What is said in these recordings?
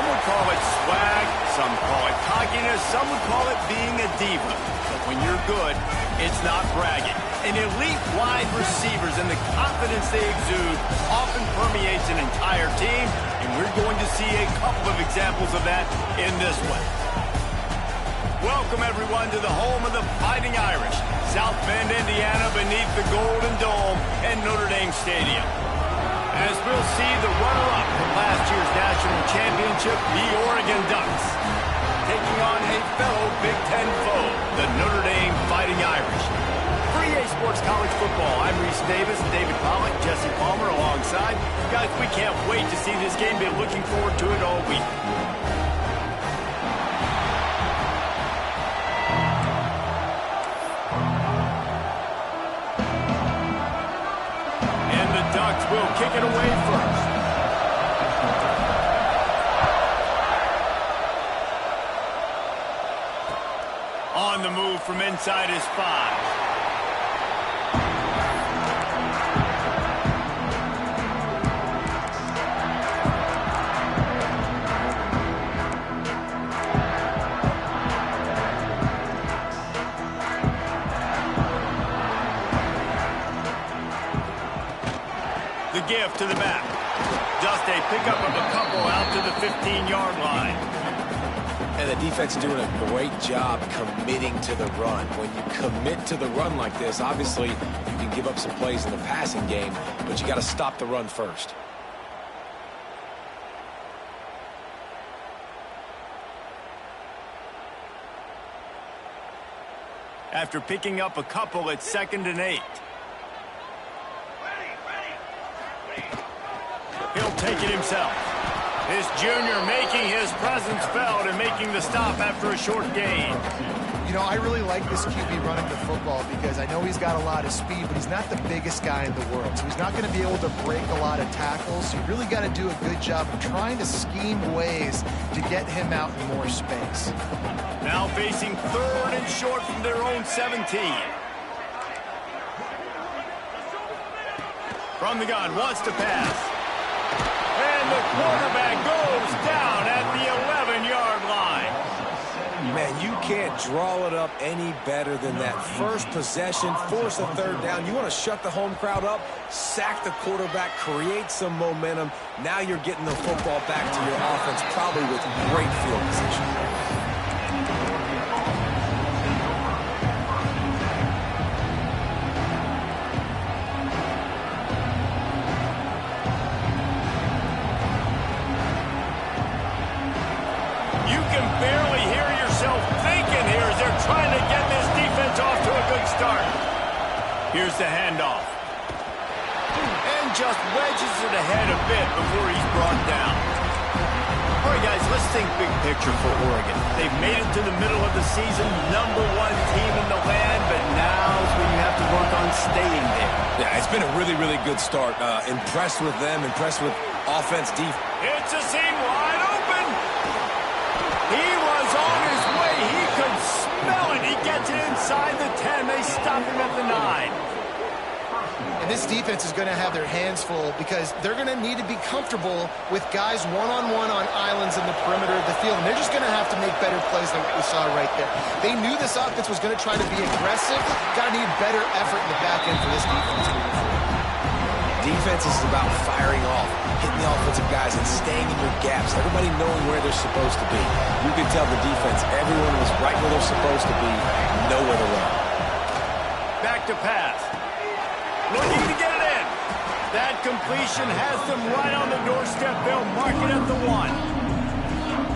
would call it swag, some call it cockiness, some would call it being a diva. But when you're good, it's not bragging. And elite wide receivers and the confidence they exude often permeates an entire team, and we're going to see a couple of examples of that in this one. Welcome, everyone, to the home of the Fighting Irish, South Bend, Indiana, beneath the Golden Dome and Notre Dame Stadium. As we'll see the runner-up from last year's national championship, the Oregon Ducks, taking on a fellow Big Ten foe, the Notre Dame Fighting Irish. For EA Sports College Football, I'm Reese Davis, David Pollack, Jesse Palmer alongside. Guys, we can't wait to see this game. Been looking forward to it all week. Ducks will kick it away first. On the move from inside his 5. Give to the back. Just a pickup of a couple out to the 15-yard line. And the defense is doing a great job committing to the run. When you commit to the run like this, obviously you can give up some plays in the passing game, but you got to stop the run first. After picking up a couple, it's 2nd and 8. He'll take it himself. This junior making his presence felt and making the stop after a short gain. You know, I really like this QB running the football because I know he's got a lot of speed, but he's not the biggest guy in the world. So he's not going to be able to break a lot of tackles. So you really got to do a good job of trying to scheme ways to get him out in more space. Now facing 3rd and short from their own 17. From the gun, wants to pass. And the quarterback goes down at the 11-yard line. Man, you can't draw it up any better than that. First possession, force a 3rd down. You want to shut the home crowd up, sack the quarterback, create some momentum. Now you're getting the football back to your offense, probably with great field position. Trying to get this defense off to a good start. Here's the handoff. And just wedges it ahead a bit before he's brought down. All right, guys, let's think big picture for Oregon. They've made it to the middle of the season, #1 team in the land, but now's when you have to work on staying there. Yeah, it's been a really, really good start. Impressed with them, impressed with offense, defense. It's a seam wide open. He was on his way. He could smell it. He gets it inside the 10. They stop him at the 9. And this defense is going to have their hands full because they're going to need to be comfortable with guys one-on-one on islands in the perimeter of the field. And they're just going to have to make better plays than what we saw right there. They knew this offense was going to try to be aggressive. Got to need better effort in the back end for this defense moving forward. Defense is about firing off, hitting the offensive guys and staying in your gaps. Everybody knowing where they're supposed to be. You can tell the defense, everyone was right where they're supposed to be, nowhere to run. Back to pass. Looking to get it in. That completion has them right on the doorstep. They'll mark it at the 1.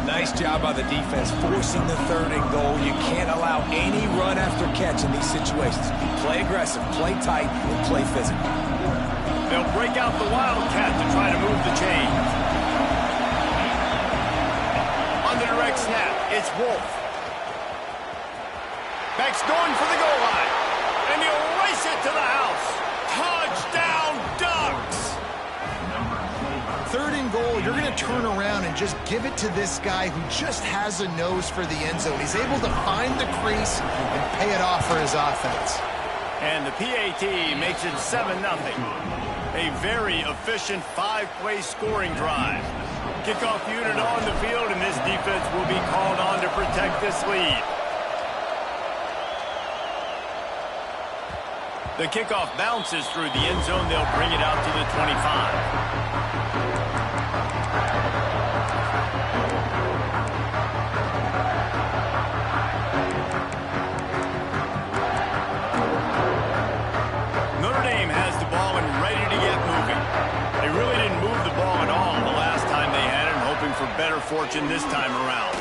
Nice job by the defense, forcing the 3rd and goal. You can't allow any run after catch in these situations. Play aggressive, play tight, and play physical. They'll break out the Wildcat to try to move the chains. On the direct snap, it's Wolf. Beck's going for the goal line. And he'll race it to the house. Touchdown, Ducks! 3rd and goal, you're going to turn around and just give it to this guy who just has a nose for the end zone. He's able to find the crease and pay it off for his offense. And the PAT makes it 7-0. A very efficient 5-play scoring drive. Kickoff unit on the field defense will be called on to protect this lead. The kickoff bounces through the end zone. They'll bring it out to the 25. Notre Dame has the ball and ready to get moving. They really didn't move the ball at all the last time they had it, hoping for better fortune this time around.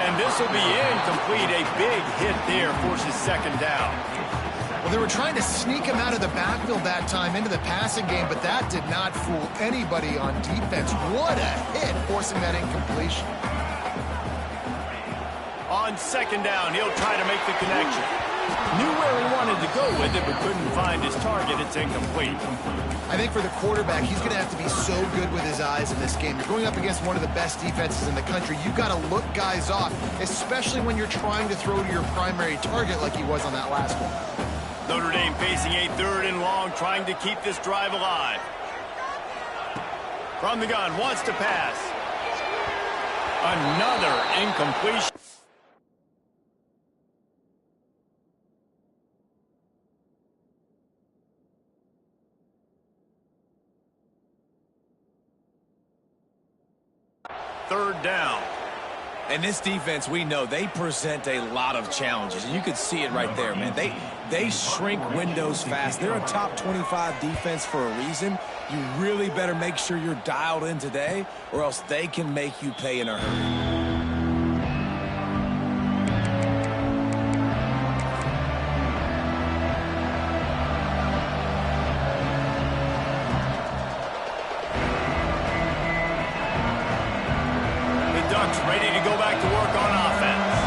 And this will be incomplete. A big hit there forces second down. Well, they were trying to sneak him out of the backfield that time into the passing game, but that did not fool anybody on defense. What a hit, forcing that incompletion. On second down, he'll try to make the connection. Knew where he wanted to go with it, but couldn't find his target. It's incomplete. I think for the quarterback, he's going to have to be so good with his eyes in this game. You're going up against one of the best defenses in the country. You've got to look guys off, especially when you're trying to throw to your primary target like he was on that last one. Notre Dame facing a 3rd and long, trying to keep this drive alive. From the gun, wants to pass. Another incompletion. Third down. And this defense, we know, they present a lot of challenges. And you could see it right there, man. They shrink windows fast. They're a top 25 defense for a reason. You really better make sure you're dialed in today, or else they can make you pay in a hurry. Ready to go back to work on offense.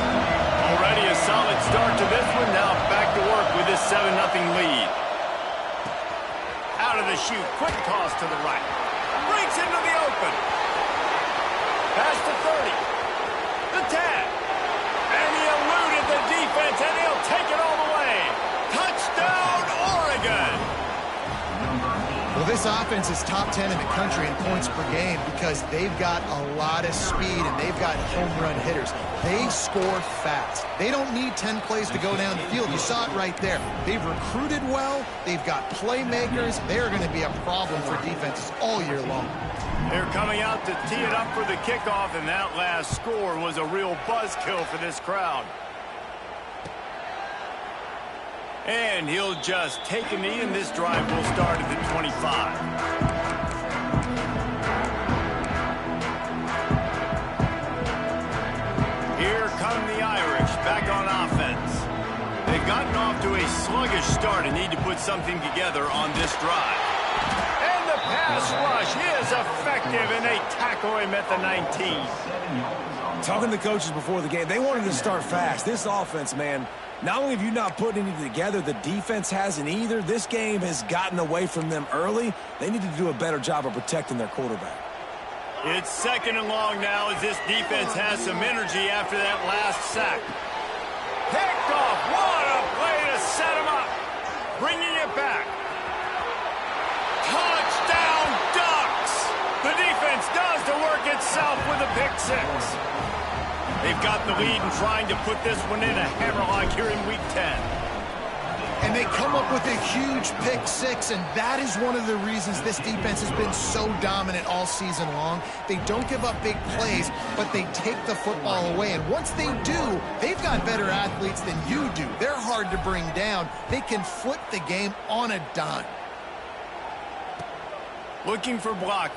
Already a solid start to this one. Now back to work with this 7-0 lead. Out of the chute. Quick toss to the right. Breaks into the open. Pass to 30. The tag. And he eluded the defense, and he'll take it all the way. Touchdown, Oregon. Well, this offense is top 10 in the country in points per game because they've got a lot of speed and they've got home run hitters. They score fast. They don't need 10 plays to go down the field. You saw it right there. They've recruited well. They've got playmakers. They're going to be a problem for defenses all year long. They're coming out to tee it up for the kickoff, and that last score was a real buzzkill for this crowd. And he'll just take a knee, and this drive will start at the 25. Here come the Irish back on offense. They've gotten off to a sluggish start and need to put something together on this drive. And the pass rush is effective, and they tackle him at the 19. Talking to the coaches before the game, they wanted to start fast. This offense, man, not only have you not put anything together, the defense hasn't either. This game has gotten away from them early. They need to do a better job of protecting their quarterback. It's 2nd and long now as this defense has some energy after that last sack. Picked off. What a play to set him up. Bringing it back. Touchdown, Ducks. The defense does the work itself with a pick 6. They've got the lead and trying to put this one in a hammerlock here in Week 10. And they come up with a huge pick 6, and that is one of the reasons this defense has been so dominant all season long. They don't give up big plays, but they take the football away. And once they do, they've got better athletes than you do. They're hard to bring down. They can flip the game on a dime. Looking for blockers.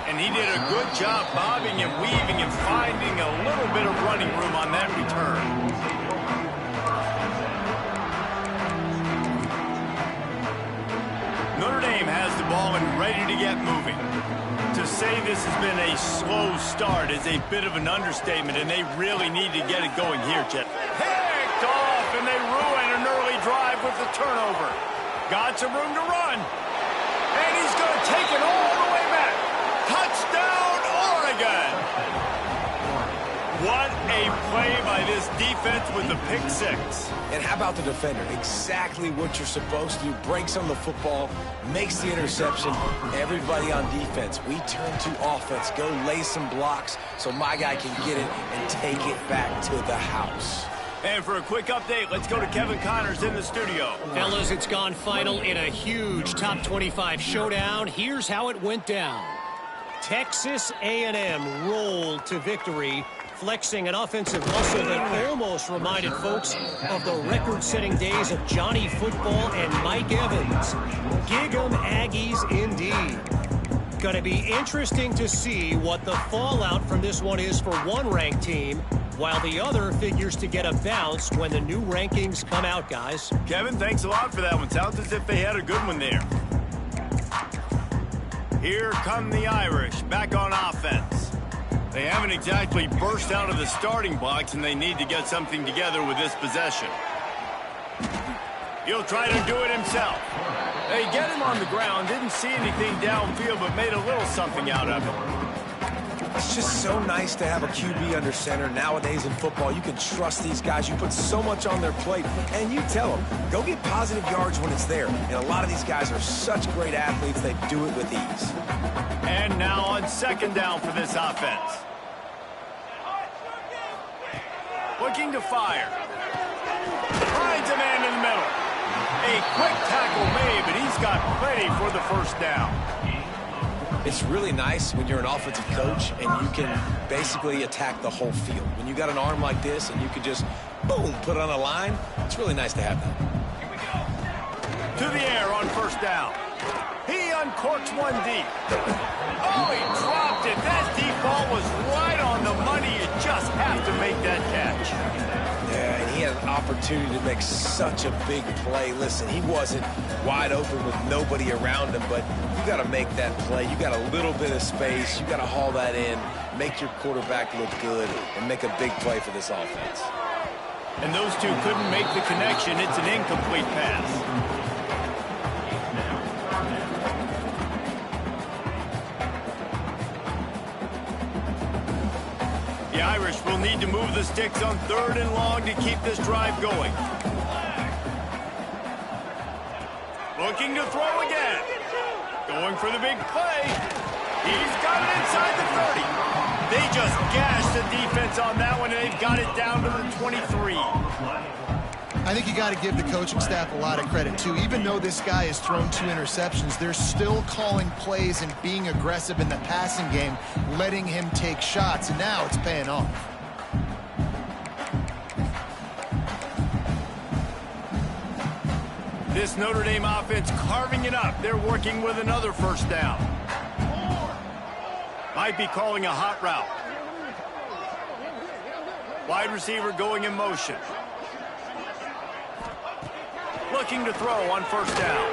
And he did a good job bobbing and weaving and finding a little bit of running room on that return. Notre Dame has the ball and ready to get moving. To say this has been a slow start is a bit of an understatement, and they really need to get it going here, Chet. Picked off, and they ruin an early drive with the turnover. Got some room to run. And he's going to take it all the way back. Touchdown, Oregon! What a play by this defense offense with the pick six. And how about the defender? Exactly what you're supposed to do. Breaks on the football, makes the interception. Everybody on defense, we turn to offense. Go lay some blocks so my guy can get it and take it back to the house. And for a quick update, let's go to Kevin Connors in the studio. Fellas, it's gone final in a huge top 25 showdown. Here's how it went down. Texas A&M rolled to victory, flexing an offensive muscle that almost reminded folks of the record-setting days of Johnny Football and Mike Evans. Gig 'em Aggies indeed. Going to be interesting to see what the fallout from this one is for one ranked team, while the other figures to get a bounce when the new rankings come out, guys. Kevin, thanks a lot for that one. Sounds as if they had a good one there. Here come the Irish, back on offense. They haven't exactly burst out of the starting blocks, and they need to get something together with this possession. He'll try to do it himself. They get him on the ground, didn't see anything downfield, but made a little something out of it. It's just so nice to have a QB under center. Nowadays in football, you can trust these guys. You put so much on their plate, and you tell them, go get positive yards when it's there. And a lot of these guys are such great athletes, they do it with ease. And now on second down for this offense. Looking to fire. Finds a man in the middle. A quick tackle made, but he's got plenty for the first down. It's really nice when you're an offensive coach and you can basically attack the whole field. When you got an arm like this and you can just, boom, put it on a line, it's really nice to have that. To the air on first down. He uncorks one deep. Oh, he dropped it. That deep ball was right on the money. You just have to make that catch. Yeah, and he had an opportunity to make such a big play. Listen, he wasn't wide open with nobody around him, but you got to make that play. You got a little bit of space. You got to haul that in, make your quarterback look good, and make a big play for this offense. And those two couldn't make the connection. It's an incomplete pass. The Irish will need to move the sticks on third and long to keep this drive going. Looking to throw again. Going for the big play. He's got it inside the 30. They just gashed the defense on that one, and they've got it down to the 23. I think you got to give the coaching staff a lot of credit, too. Even though this guy has thrown 2 interceptions, they're still calling plays and being aggressive in the passing game, letting him take shots, and now it's paying off. This Notre Dame offense carving it up. They're working with another first down. Might be calling a hot route. Wide receiver going in motion. Looking to throw on first down.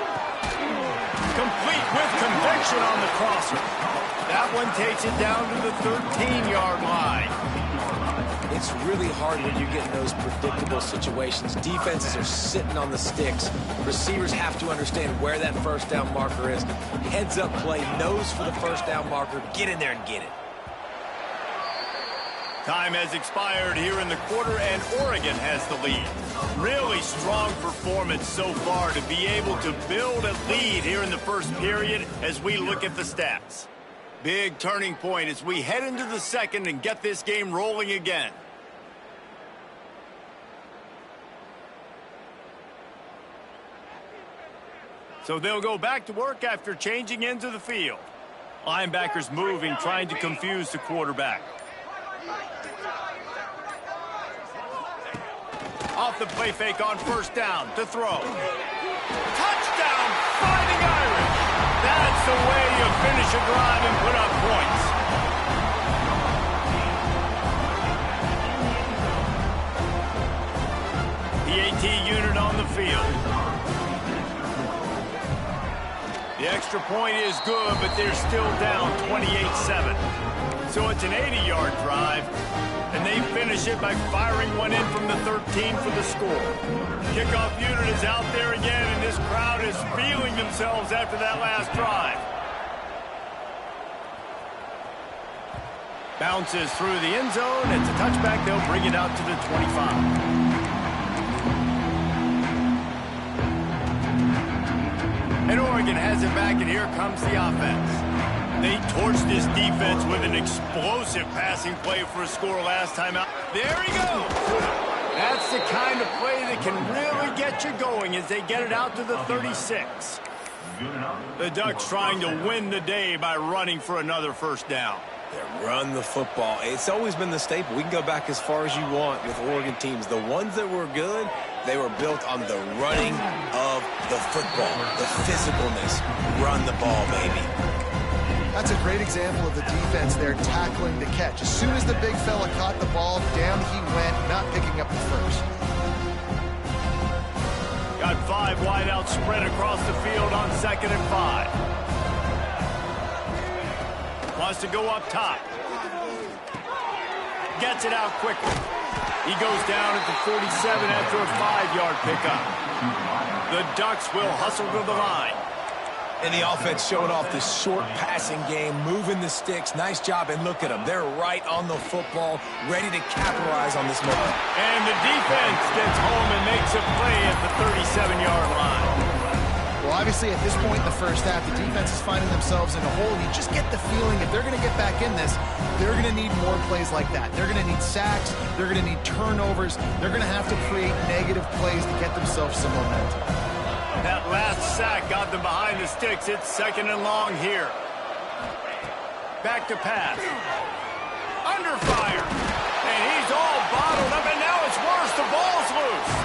Complete with conviction on the crosser. That one takes it down to the 13-yard line. It's really hard when you get in those predictable situations. Defenses are sitting on the sticks. Receivers have to understand where that first down marker is. Heads up play, nose for the first down marker. Get in there and get it. Time has expired here in the quarter, and Oregon has the lead. Really strong performance so far to be able to build a lead here in the first period as we look at the stats. Big turning point as we head into the second and get this game rolling again. So they'll go back to work after changing into the field. Linebackers moving, trying to confuse the quarterback. Off the play fake on first down to throw. Touchdown, Fighting Irish. That's the way you finish a drive and put up points. The AT unit on the field. The extra point is good, but they're still down 28-7. So it's an 80-yard drive. And they finish it by firing one in from the 13 for the score. Kickoff unit is out there again, and this crowd is feeling themselves after that last drive. Bounces through the end zone. It's a touchback. They'll bring it out to the 25. And Oregon has it back, and here comes the offense. They torched this defense with an explosive passing play for a score last time out. There he goes. That's the kind of play that can really get you going as they get it out to the 36. The Ducks trying to win the day by running for another first down. They run the football. It's always been the staple. We can go back as far as you want with Oregon teams. The ones that were good, they were built on the running of the football, the physicalness. Run the ball, baby. That's a great example of the defense there tackling the catch. As soon as the big fella caught the ball, down he went, not picking up the first. Got 5 wideouts spread across the field on 2nd and 5. Wants to go up top. Gets it out quickly. He goes down at the 47 after a 5-yard pickup. The Ducks will hustle to the line. And the offense showing off this short passing game, moving the sticks. Nice job, and look at them. They're right on the football, ready to capitalize on this moment. And the defense gets home and makes a play at the 37-yard line. Well, obviously, at this point in the first half, the defense is finding themselves in a hole. You just get the feeling if they're going to get back in this, they're going to need more plays like that. They're going to need sacks. They're going to need turnovers. They're going to have to create negative plays to get themselves some momentum. That last sack got them behind the sticks. It's 2nd and long here. Back to pass. Under fire. And he's all bottled up, and now it's worse. The ball's loose.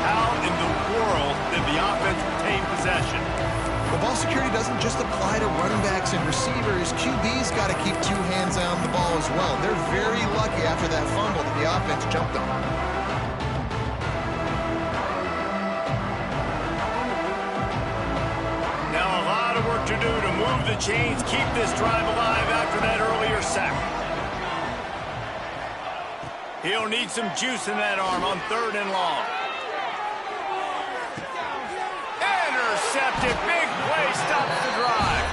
How in the world did the offense retain possession? The ball security doesn't just apply to running backs and receivers. QB's got to keep 2 hands on the ball as well. They're very lucky after that fumble that the offense jumped on. Work to do to move the chains, keep this drive alive after that earlier sack. He'll need some juice in that arm on 3rd and long. Intercepted, big play, stops the drive.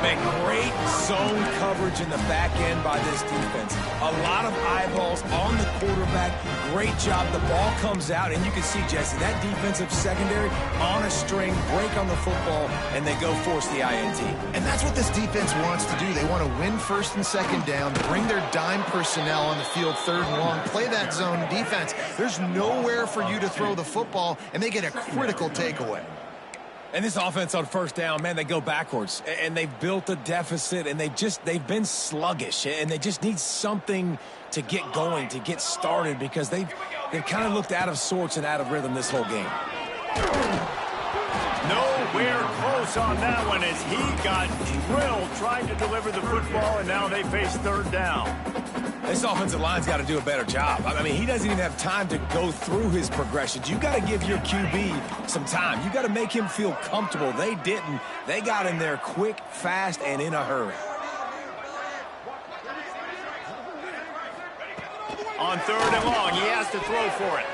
Man, great zone coverage in the back end by this defense. A lot of eyeballs on the quarterback. Great job. The ball comes out, and you can see, Jesse, that defensive secondary on a string, break on the football, and they go force the INT. And that's what this defense wants to do. They want to win 1st and 2nd down, bring their dime personnel on the field 3rd and long, play that zone defense. There's nowhere for you to throw the football, and they get a critical takeaway. And this offense on 1st down, man, they go backwards. And they've built a deficit, and they've been sluggish. And they just need something to get going, to get started, because they've kind of looked out of sorts and out of rhythm this whole game. Nowhere close on that one as he got drilled trying to deliver the football, and now they face 3rd down. This offensive line's got to do a better job. I mean, he doesn't even have time to go through his progressions. You got to give your QB some time. You got to make him feel comfortable. They didn't. They got in there quick, fast, and in a hurry. On 3rd and long, he has to throw for it.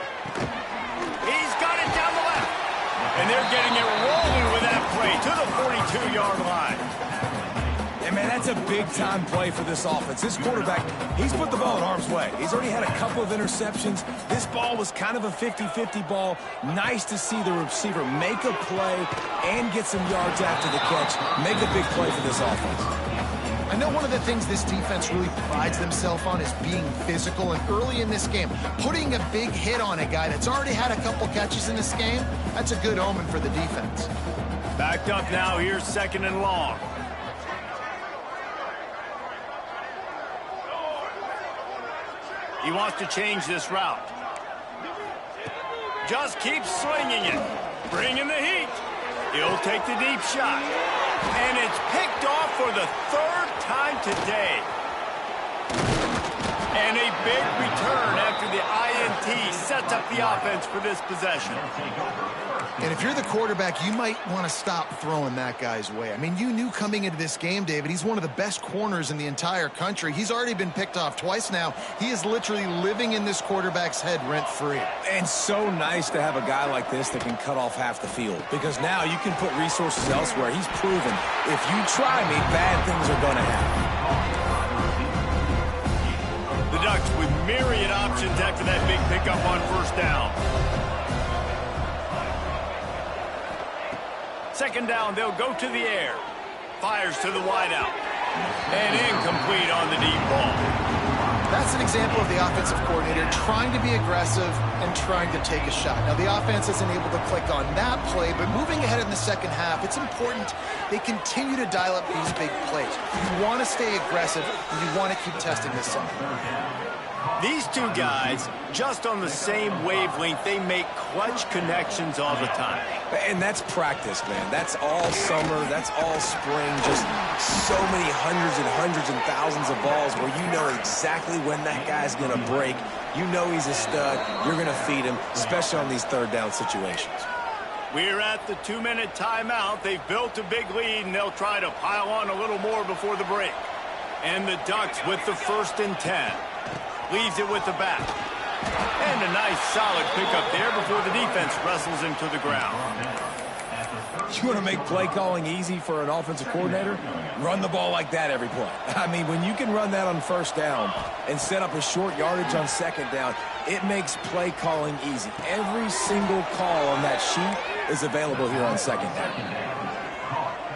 He's got it down the left. And they're getting it rolling with that play to the 42-yard line. And, man, that's a big-time play for this offense. This quarterback, he's put the ball in harm's way. He's already had a couple of interceptions. This ball was kind of a 50-50 ball. Nice to see the receiver make a play and get some yards after the catch. Make a big play for this offense. I know one of the things this defense really prides themselves on is being physical, and early in this game, putting a big hit on a guy that's already had a couple catches in this game, that's a good omen for the defense. Backed up now, here's 2nd and long. He wants to change this route. Just keeps swinging it. Bringing the heat. He'll take the deep shot. And it's picked off for the 3rd time today. And a big return after the INT sets up the offense for this possession. And if you're the quarterback, you might want to stop throwing that guy's way. I mean, you knew coming into this game, David, he's one of the best corners in the entire country. He's already been picked off twice now. He is literally living in this quarterback's head rent-free. And so nice to have a guy like this that can cut off half the field, because now you can put resources elsewhere. He's proven if you try me, bad things are going to happen. The Ducks with myriad options after that big pickup on first down. Second down, they'll go to the air. Fires to the wideout. And incomplete on the deep ball. That's an example of the offensive coordinator trying to be aggressive and trying to take a shot. Now, the offense isn't able to click on that play, but moving ahead in the second half, it's important they continue to dial up these big plays. You want to stay aggressive, and you want to keep testing this out. These two guys, just on the same wavelength, they make clutch connections all the time. And that's practice, man. That's all summer. That's all spring. Just so many hundreds and thousands of balls where you know exactly when that guy's going to break. You know he's a stud. You're going to feed him, especially on these third down situations. We're at the 2-minute timeout. They've built a big lead, and they'll try to pile on a little more before the break. And the Ducks with the 1st and 10. Leaves it with the back. And a nice solid pickup there before the defense wrestles him to the ground. You want to make play calling easy for an offensive coordinator? Run the ball like that every play. I mean, when you can run that on first down and set up a short yardage on second down, it makes play calling easy. Every single call on that sheet is available here on second down.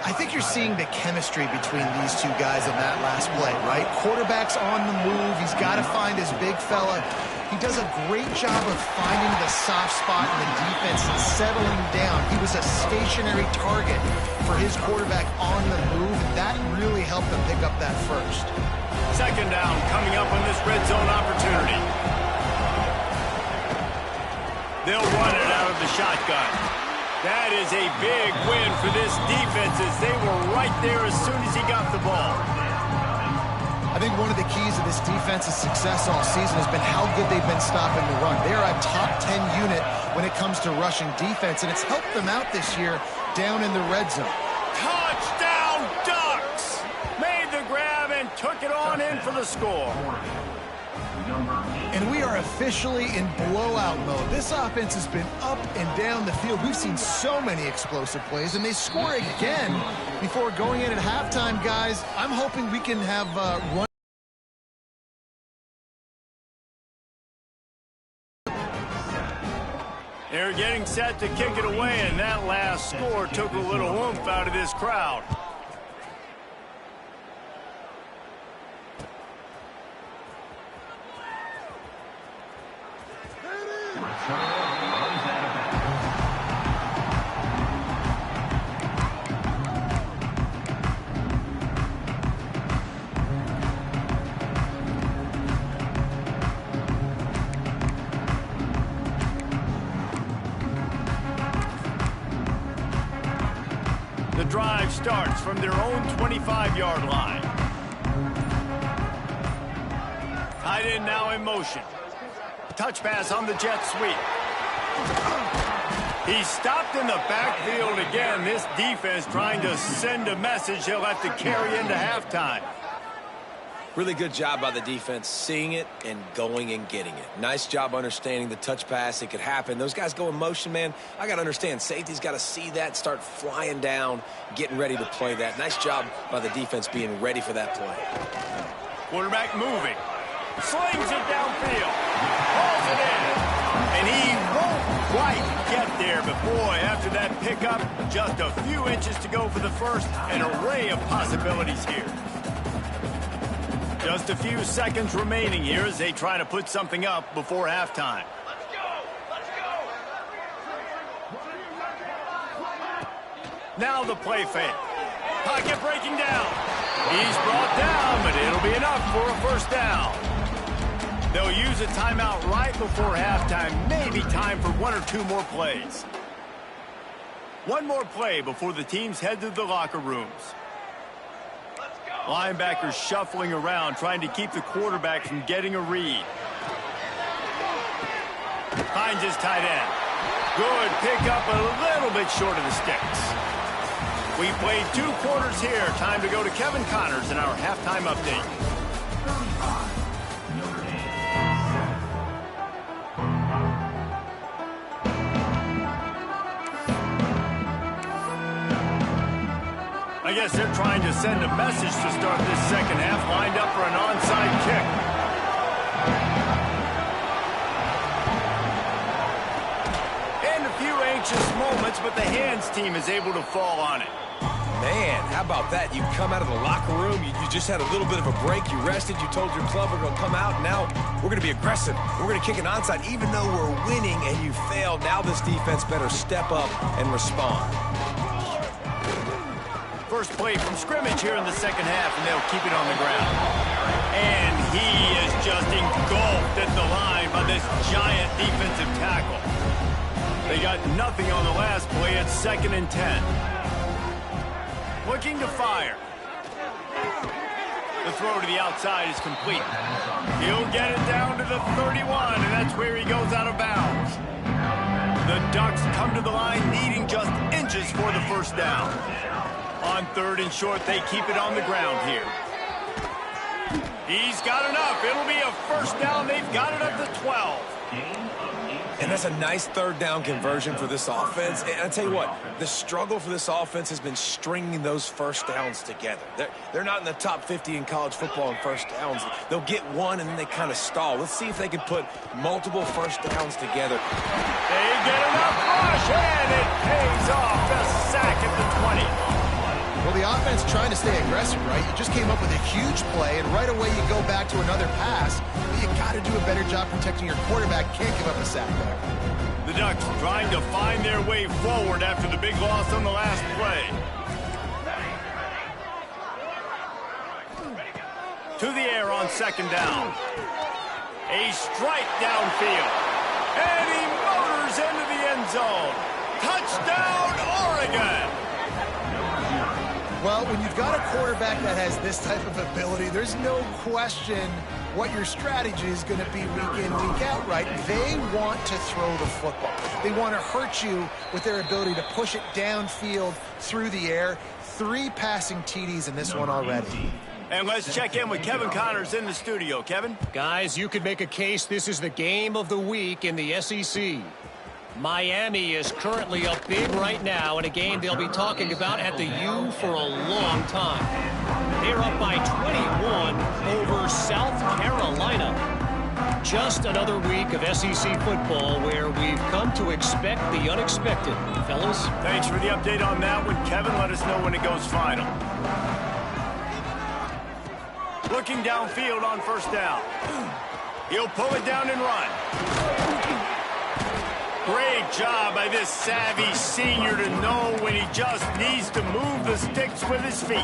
I think you're seeing the chemistry between these two guys in that last play, right? Quarterback's on the move. He's got to find his big fella. He does a great job of finding the soft spot in the defense and settling down. He was a stationary target for his quarterback on the move, and that really helped them pick up that first. Second down coming up on this red zone opportunity. They'll run it out of the shotgun. That is a big win for this defense as they were right there as soon as he got the ball. I think one of the keys of this defense's success all season has been how good they've been stopping the run. They're a top 10 unit when it comes to rushing defense, and it's helped them out this year down in the red zone. Touchdown, Ducks! Made the grab and took it on in for the score. And we are officially in blowout mode. This offense has been up and down the field. We've seen so many explosive plays, and they score again before going in at halftime, guys. I'm hoping we can have run. They're getting set to kick it away, and that last score took a little oomph out of this crowd. The drive starts from their own 25-yard line. Tight end now in motion. Touch pass on the jet sweep. He's stopped in the backfield again. This defense trying to send a message they'll have to carry into halftime. Really good job by the defense seeing it and going and getting it. Nice job understanding the touch pass. It could happen. Those guys go in motion, man. I got to understand. Safety's got to see that, start flying down, getting ready to play that. Nice job by the defense being ready for that play. Quarterback moving. Slings it downfield. Hauls it in. And he won't quite get there. But, boy, after that pickup, just a few inches to go for the first. An array of possibilities here. Just a few seconds remaining here as they try to put something up before halftime. Let's go! Let's go! Now the play fake. Pocket breaking down. He's brought down, but it'll be enough for a first down. They'll use a timeout right before halftime. Maybe time for one or two more plays. One more play before the teams head to the locker rooms. Let's go! Linebackers shuffling around, trying to keep the quarterback from getting a read. Finds his tight end. Good pickup, a little bit short of the sticks. We played 2 quarters here. Time to go to Kevin Connors in our halftime update. I guess they're trying to send a message to start this second half, lined up for an onside kick. And a few anxious moments, but the hands team is able to fall on it. Man, how about that? You come out of the locker room, you just had a little bit of a break, you rested, you told your club we're going to come out, and now we're going to be aggressive. We're going to kick an onside, even though we're winning and you failed. Now this defense better step up and respond. First play from scrimmage here in the second half, and they'll keep it on the ground. And he is just engulfed at the line by this giant defensive tackle. They got nothing on the last play. It's 2nd and 10. Looking to fire. The throw to the outside is complete. He'll get it down to the 31, and that's where he goes out of bounds. The Ducks come to the line needing just inches for the first down. On 3rd and short, they keep it on the ground here. He's got enough. It'll be a first down. They've got it up to 12. And that's a nice 3rd down conversion for this offense. And I tell you what, the struggle for this offense has been stringing those first downs together. They're not in the top 50 in college football in first downs. They'll get one and then they kind of stall. Let's see if they can put multiple first downs together. They get enough rush, and it pays off. The sack at the 20. Well, the offense trying to stay aggressive, right? You just came up with a huge play, and right away you go back to another pass. But you got to do a better job protecting your quarterback. Can't give up a sack there. The Ducks trying to find their way forward after the big loss on the last play. To the air on 2nd down. A strike downfield. And he motors into the end zone. Touchdown, Oregon! Well, when you've got a quarterback that has this type of ability, there's no question what your strategy is going to be week in, week out, right? They want to throw the football. They want to hurt you with their ability to push it downfield through the air. 3 passing TDs in this one already. And let's check in with Kevin Connors in the studio. Kevin? Guys, you could make a case this is the game of the week in the SEC. Miami is currently up big right now in a game they'll be talking about at the U for a long time. They're up by 21 over South Carolina. Just another week of SEC football where we've come to expect the unexpected. Fellas? Thanks for the update on that one, Kevin. Let us know when it goes final. Looking downfield on 1st down. He'll pull it down and run. Great job by this savvy senior to know when he just needs to move the sticks with his feet.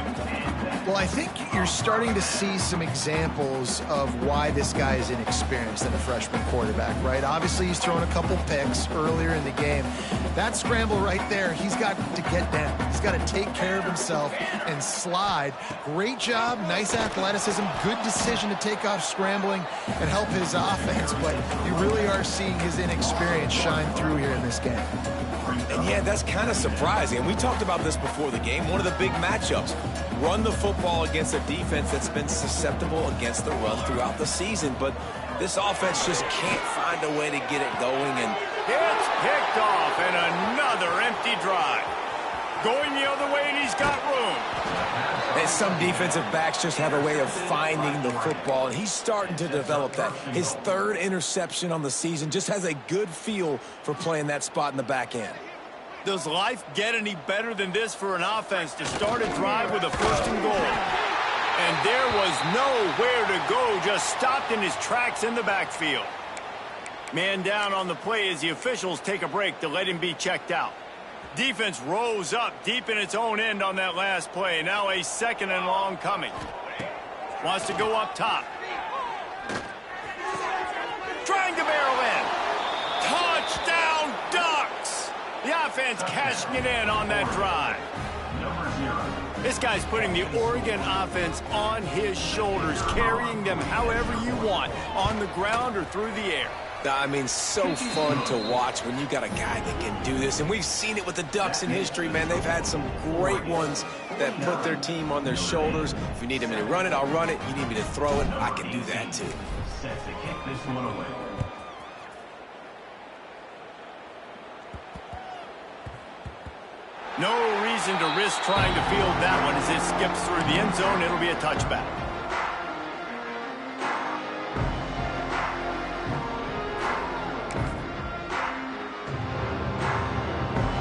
Well, I think you're starting to see some examples of why this guy is inexperienced than a freshman quarterback, right? Obviously, he's thrown a couple picks earlier in the game. That scramble right there, he's got to get down. He's got to take care of himself and slide. Great job, nice athleticism, good decision to take off scrambling and help his offense, but you really are seeing his inexperience shine through here in this game. And yeah, that's kind of surprising. And we talked about this before the game. One of the big matchups. Run the football against a defense that's been susceptible against the run throughout the season. But this offense just can't find a way to get it going. And it's picked off, and another empty drive. Going the other way, and he's got room. And some defensive backs just have a way of finding the football, and he's starting to develop that. His 3rd interception on the season, just has a good feel for playing that spot in the back end. Does life get any better than this for an offense to start a drive with a 1st and goal? And there was nowhere to go, just stopped in his tracks in the backfield. Man down on the play as the officials take a break to let him be checked out. Defense rose up deep in its own end on that last play. Now a 2nd and long coming. Wants to go up top. Trying to barrel in. Touchdown, Ducks! The offense cashing it in on that drive. This guy's putting the Oregon offense on his shoulders, carrying them however you want, on the ground or through the air. I mean, so fun to watch when you got a guy that can do this. And we've seen it with the Ducks in history, man. They've had some great ones that put their team on their shoulders. If you need me to run it, I'll run it. You need me to throw it, I can do that too. Set to kick this one away. No reason to risk trying to field that one as it skips through the end zone. It'll be a touchback.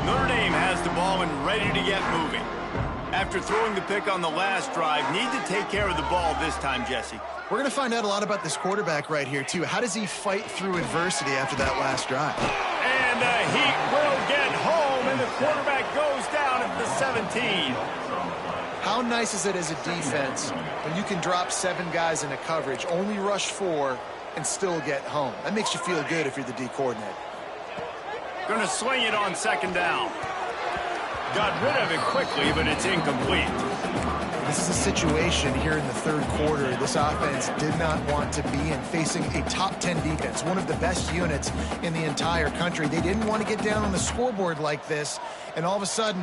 Notre Dame has the ball and ready to get moving. After throwing the pick on the last drive, need to take care of the ball this time, Jesse. We're going to find out a lot about this quarterback right here, too. How does he fight through adversity after that last drive? And he will get home, and the quarterback goes down at the 17. How nice is it as a defense when you can drop 7 guys into coverage, only rush 4, and still get home? That makes you feel good if you're the D coordinator. Going to swing it on second down. Got rid of it quickly, but it's incomplete. This is a situation here in the third quarter this offense did not want to be in, facing a top 10 defense, one of the best units in the entire country. They didn't want to get down on the scoreboard like this and all of a sudden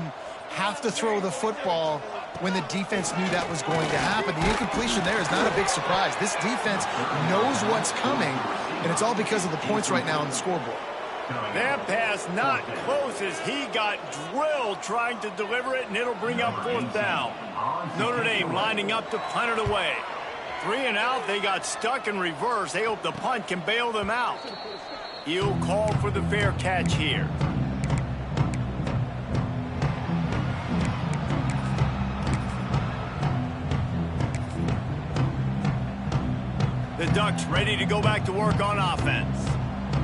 have to throw the football when the defense knew that was going to happen. The incompletion there is not a big surprise. This defense knows what's coming, and it's all because of the points right now on the scoreboard. That pass not close as he got drilled trying to deliver it, and it'll bring up fourth down. Notre Dame lining up to punt it away. 3 and out, they got stuck in reverse. They hope the punt can bail them out. He'll call for the fair catch here. The Ducks ready to go back to work on offense.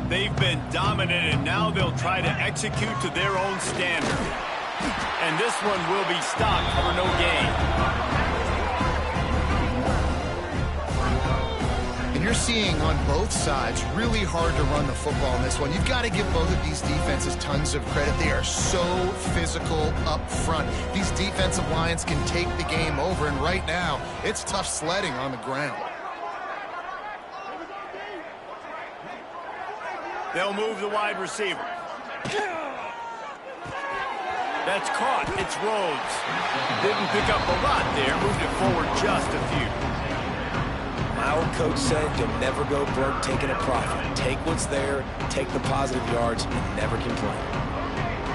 They've been dominant, and now they'll try to execute to their own standard. And this one will be stopped for no gain. And you're seeing on both sides really hard to run the football in this one. You've got to give both of these defenses tons of credit. They are so physical up front. These defensive lines can take the game over, and right now, it's tough sledding on the ground. They'll move the wide receiver. That's caught. It's Rhodes. Didn't pick up a lot there. Moved it forward just a few. My old coach said you'll never go broke taking a profit. Take what's there, take the positive yards, and never complain.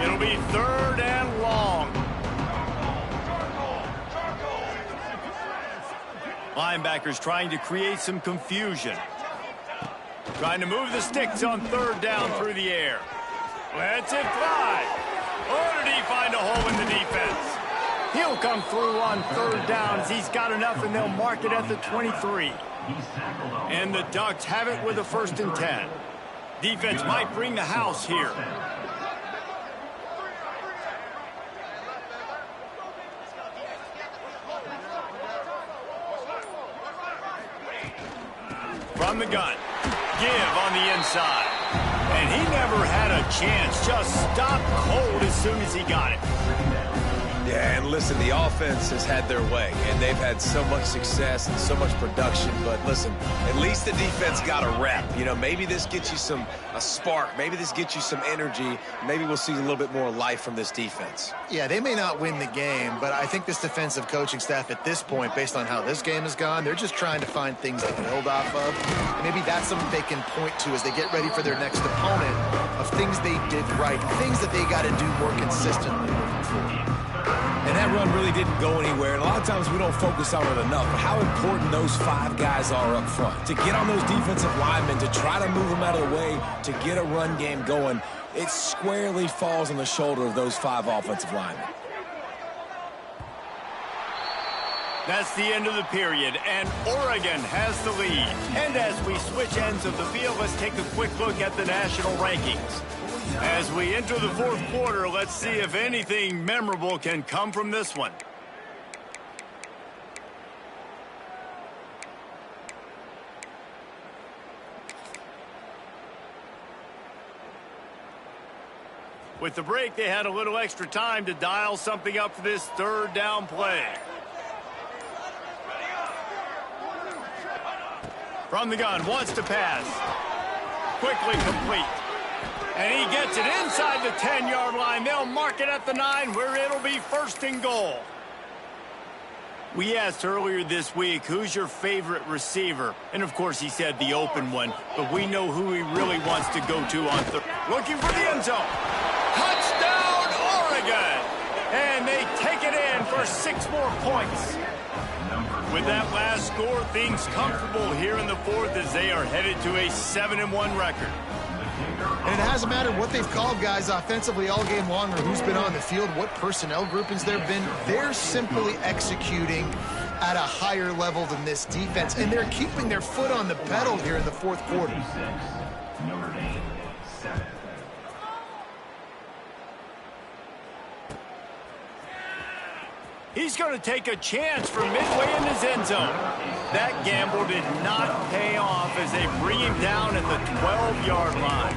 It'll be 3rd and long. Linebackers trying to create some confusion. Trying to move the sticks on 3rd down through the air. Lets it fly. Or did he find a hole in the defense? He'll come through on 3rd downs. He's got enough, and they'll mark it at the 23. And the Ducks have it with a 1st and 10. Defense might bring the house here. From the gun. Give on the inside. And he never had a chance. Just stopped cold as soon as he got it. Yeah, and listen, the offense has had their way, and they've had so much success and so much production. But listen, at least the defense got a rep. You know, maybe this gets you a spark. Maybe this gets you some energy. Maybe we'll see a little bit more life from this defense. Yeah, they may not win the game, but I think this defensive coaching staff at this point, based on how this game has gone, they're just trying to find things to build off of. And maybe that's something they can point to as they get ready for their next opponent, of things they did right, things that they got to do more consistently moving forward. And that run really didn't go anywhere. And a lot of times we don't focus on it enough. But how important those 5 guys are up front. To get on those defensive linemen, to try to move them out of the way, to get a run game going, it squarely falls on the shoulder of those 5 offensive linemen. That's the end of the period, and Oregon has the lead. And as we switch ends of the field, let's take a quick look at the national rankings. As we enter the 4th quarter, let's see if anything memorable can come from this one. With the break, they had a little extra time to dial something up for this third down play. From the gun, wants to pass. Quickly complete. And he gets it inside the 10-yard line. They'll mark it at the 9 where it'll be first and goal. We asked earlier this week, who's your favorite receiver? And, of course, he said the open one. But we know who he really wants to go to on third. Looking for the end zone. Touchdown, Oregon! And they take it in for 6 more points. With that last score, things comfortable here in the fourth as they are headed to a 7-1 record. And it hasn't mattered what they've called, guys, offensively all game long or who's been on the field, what personnel groupings there have been. They're simply executing at a higher level than this defense, and they're keeping their foot on the pedal here in the fourth quarter. He's going to take a chance from midway in his end zone. That gamble did not pay off as they bring him down at the 12-yard line.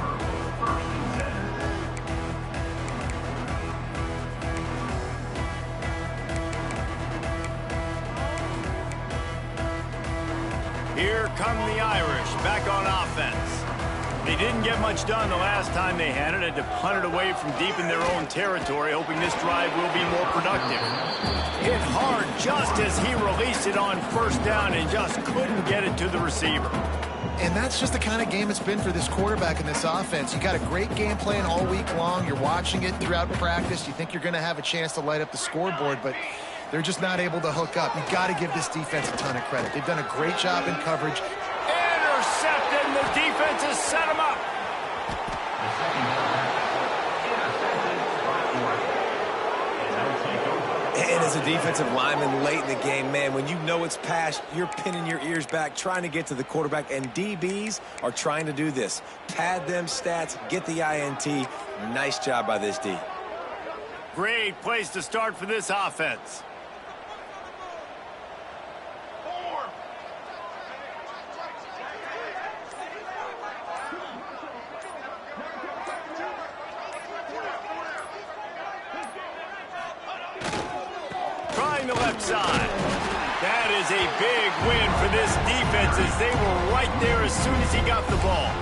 Here come the Irish back on offense. They didn't get much done the last time they had it. Had to punt it away from deep in their own territory, hoping this drive will be more productive. Hit hard just as he released it on first down and just couldn't get it to the receiver. And that's just the kind of game it's been for this quarterback in this offense. You got a great game plan all week long. You're watching it throughout practice. You think you're going to have a chance to light up the scoreboard, but they're just not able to hook up. You've got to give this defense a ton of credit. They've done a great job in coverage. Intercepted, and the defense has set him up. And as a defensive lineman late in the game, man, when you know it's past, you're pinning your ears back, trying to get to the quarterback, and DBs are trying to do this. Pad them stats, get the INT. Nice job by this D. Great place to start for this offense. Trying the left side. That is a big win for this defense as they were right there as soon as he got the ball.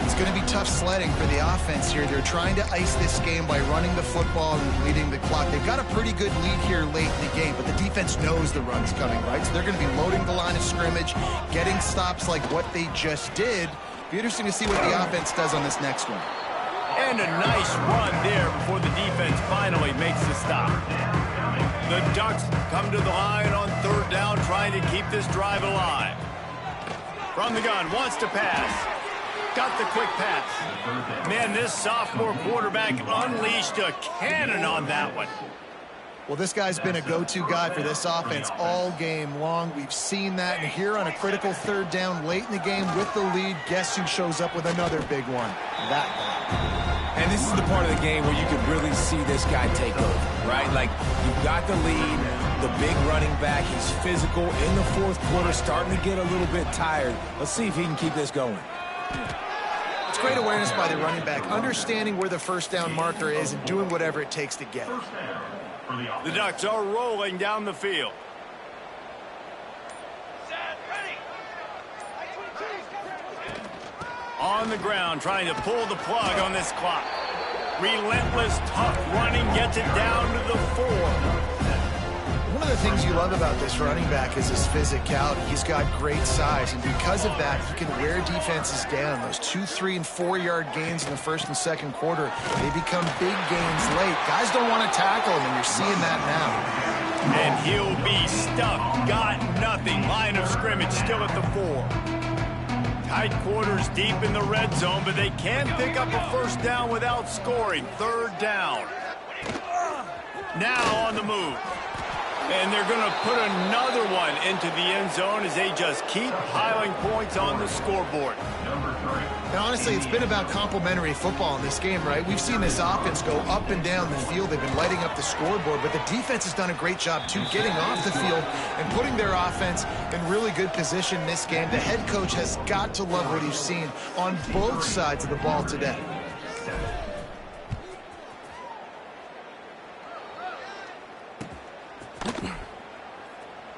It's going to be tough sledding for the offense here. They're trying to ice this game by running the football and leading the clock. They've got a pretty good lead here late in the game, but the defense knows the run's coming, right? So they're going to be loading the line of scrimmage, getting stops like what they just did. Be interesting to see what the offense does on this next one. And a nice run there before the defense finally makes the stop. The Ducks come to the line on third down, trying to keep this drive alive. From the gun, wants to pass. Got the quick pass. Man, this sophomore quarterback unleashed a cannon on that one. Well, this guy's been a go-to guy for this offense all game long. We've seen that. And here on a critical third down late in the game with the lead, guess who shows up with another big one? That guy. And this is the part of the game where you can really see this guy take over, right? Like, you've got the lead, the big running back. He's physical in the fourth quarter, starting to get a little bit tired. Let's see if he can keep this going. It's great awareness by the running back, understanding where the first down marker is and doing whatever it takes to get it. The Ducks are rolling down the field. On the ground, trying to pull the plug on this clock. Relentless, tough running, gets it down to the 4. One of the things you love about this running back is his physicality. He's got great size, and because of that, he can wear defenses down. Those 2, 3, and 4-yard gains in the first and second quarter, they become big gains late. Guys don't want to tackle him, and you're seeing that now. And he'll be stuffed. Got nothing. Line of scrimmage still at the 4. Tight quarters deep in the red zone, but they can pick up a first down without scoring. Third down. Now on the move. And they're going to put another one into the end zone as they just keep piling points on the scoreboard. And honestly, it's been about complementary football in this game, right? We've seen this offense go up and down the field. They've been lighting up the scoreboard, but the defense has done a great job, too, getting off the field and putting their offense in really good position in this game. The head coach has got to love what he's seen on both sides of the ball today.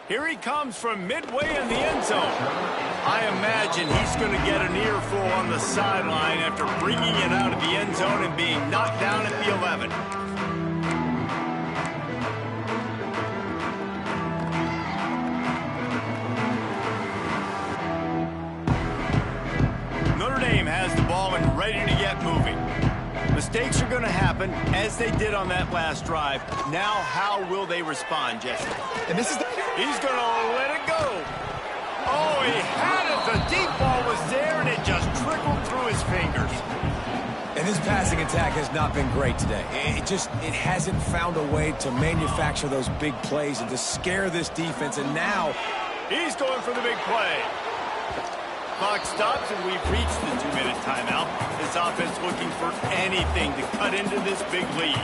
Here he comes from midway in the end zone. I imagine he's going to get an earful on the sideline after bringing it out of the end zone and being knocked down at the 11. Notre Dame has the ball and ready to get moving. Mistakes are going to happen, as they did on that last drive. Now, how will they respond, Jesse? And this is He's going to let it go. Oh, he had it. The deep ball was there, and it just trickled through his fingers. And his passing attack has not been great today. It hasn't found a way to manufacture those big plays and to scare this defense. And now he's going for the big play. Clock stops, and we've reached the 2-minute timeout. This offense looking for anything to cut into this big lead.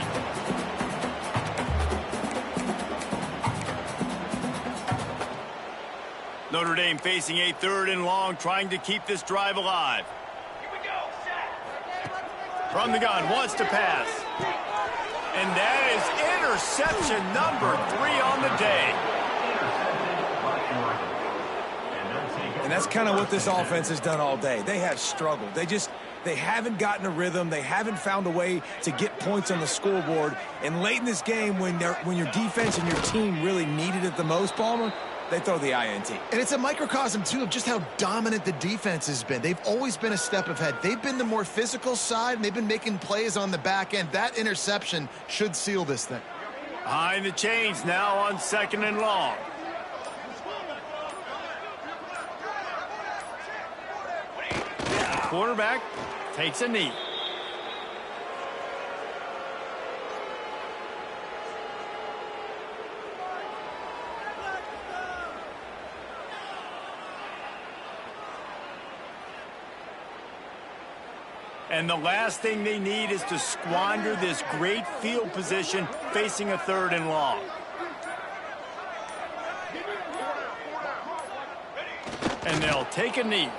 Notre Dame facing a 3rd and long, trying to keep this drive alive. Here we go, set. From the gun, wants to pass. And that is interception number 3 on the day. And that's kind of what this offense has done all day. They have struggled. They haven't gotten a rhythm. They haven't found a way to get points on the scoreboard. And late in this game, when your defense and your team really needed it the most, Palmer, they throw the INT. And it's a microcosm, too, of just how dominant the defense has been. They've always been a step ahead. They've been the more physical side, and they've been making plays on the back end. That interception should seal this thing. Behind the chains now on 2nd and long. Quarterback takes a knee. And the last thing they need is to squander this great field position facing a 3rd and long. And they'll take a knee.